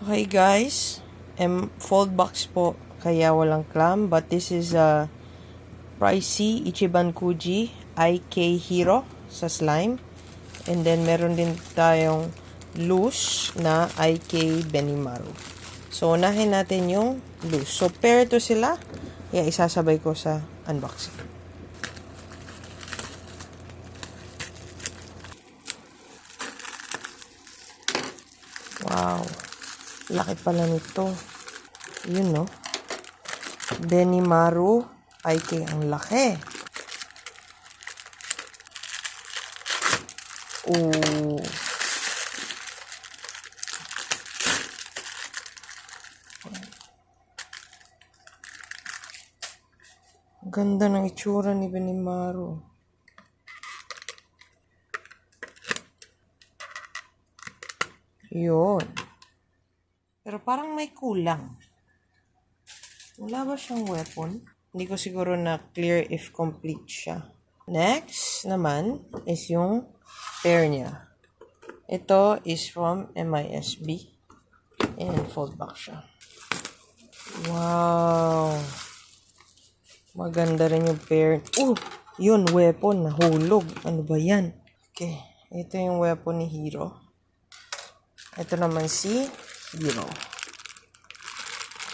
Okay guys, fold box po kaya walang clam, but this is a pricey Ichibankuji Hiiro sa slime, and then meron din tayong loose na Benimaru. So unahin natin yung loose. So pair to sila, kaya isasabay ko sa unboxing. Wow, laki pala nito. Yun, no? Benimaru. Ang laki. Oh. Ganda ng itsura ni Benimaru. Yun. Pero parang may kulang. Wala ba siyang weapon? Hindi ko siguro na clear if complete siya. Next naman is yung pair niya. Ito is from MISB. And fold back siya. Wow. Maganda rin yung pair. Yun, weapon. Nahulog. Ano ba yan? Okay. Ito yung weapon ni Hiiro. Ito naman si Hiiro.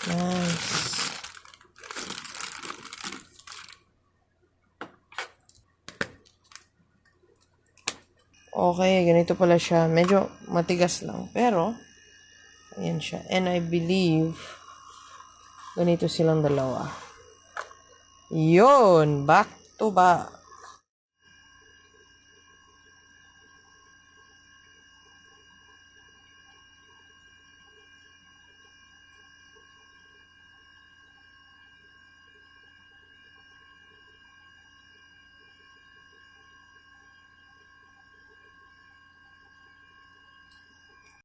Nice. Okay, ganito pala siya. Medyo matigas lang. Pero, ayan siya. And I believe, ganito silang dalawa. Yun! Back to back.